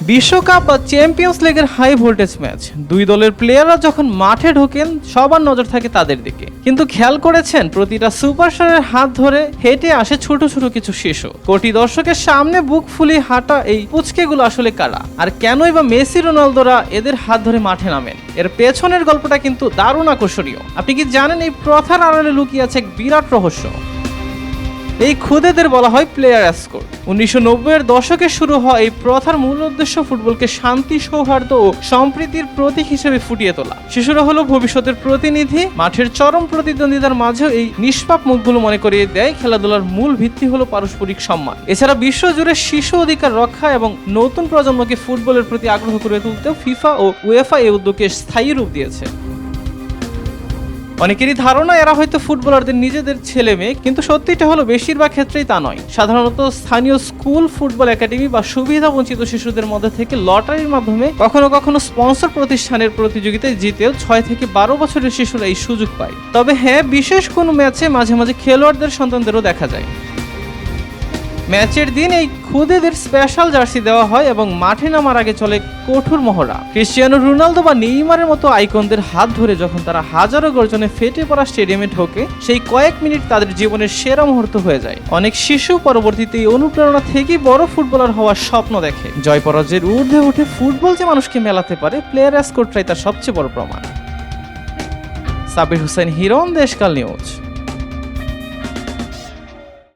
বিশ্বকাপ বা চ্যাম্পিয়ন্স লিগের হাই ভোল্টেজ ম্যাচ, দুই দলের প্লেয়াররা যখন মাঠে ঢোকেন সবার নজর থাকে তাদের দিকে। কিন্তু খেয়াল করেছেন, প্রতিটা সুপারস্টারের হাত ধরে হেঁটে আসে ছোট ছোট কিছু শিশু। কোটি দর্শকের সামনে বুক ফুলিয়ে হাঁটা এই পুচকেগুলো আসলে কারা, আর কেনই বা মেসি রোনালদোরা এদের হাত ধরে মাঠে নামেন? এর পেছনের গল্পটা কিন্তু দারুণ আকর্ষণীয়। আপনি কি জানেন এই প্রথার আড়ালে লুকিয়ে আছে এক বিরাট রহস্য? এই খুদেদের বলা হয় প্লেয়ার এসকর্ট। 1990-এর দশকে শুরু হওয়া এই প্রথার মূল উদ্দেশ্য ফুটবলকে শান্তি, সৌহার্দ্য ও সম্প্রীতির প্রতীক হিসেবে ফুটিয়ে তোলা। শিশুরা হলো ভবিষ্যতের প্রতিনিধি। মাঠের চরম প্রতিদ্বন্দ্বিতার মাঝেও এই নিষ্পাপ মুখগুলো মনে করিয়ে দেয় খেলাধুলার মূল ভিত্তি হলো পারস্পরিক সম্মান। এছাড়া বিশ্বজুড়ে শিশু অধিকার রক্ষা এবং নতুন প্রজন্মকে ফুটবলের প্রতি আগ্রহ করে তুলতেও ফিফা ও উয়েফা এই উদ্যোগকে স্থায়ী রূপ দিয়েছে। অনেকেরই ধারণা এরা হয়তো ফুটবলারদের নিজেদের ছেলে মেয়ে, কিন্তু সত্যিটা হলো বেশিরভাগ ক্ষেত্রেই তা নয়। সাধারণত স্থানীয় স্কুল, ফুটবল একাডেমি বা সুবিধা বঞ্চিত শিশুদের মধ্যে থেকে লটারির মাধ্যমে কখনো কখনো স্পন্সর প্রতিষ্ঠানের প্রতিযোগিতায় জিতেও 6 থেকে 12 বছরের শিশুরা এই সুযোগ পায়। তবে হ্যাঁ, বিশেষ কোনো ম্যাচে মাঝে মাঝে খেলোয়াড়দের সন্তানদেরও দেখা যায়। ম্যাচের দিন এই খুদেদের স্পেশাল জার্সি দেওয়া হয় এবং মাঠে নামার আগে চলে কঠোর মহড়া। ক্রিশ্চিয়ানো রোনালদো বা নেইমারের মতো আইকনদের হাত ধরে যখন তারা হাজারো গর্জনে ফেটে পড়া স্টেডিয়ামে ঢোকে, সেই কয়েক মিনিট তাদের জীবনের সেরা মুহূর্ত হয়ে যায়। অনেক শিশু পরবর্তীতে এই অনুপ্রেরণা থেকেই বড় ফুটবলার হওয়ার স্বপ্ন দেখে। জয় পরাজয়ের ঊর্ধ্বে উঠে ফুটবল যে মানুষকে মেলাতে পারে, প্লেয়ার এসকর্টরাই তার সবচেয়ে বড় প্রমাণ। সাবির হোসেন হিরণ, দেশকাল নিউজ।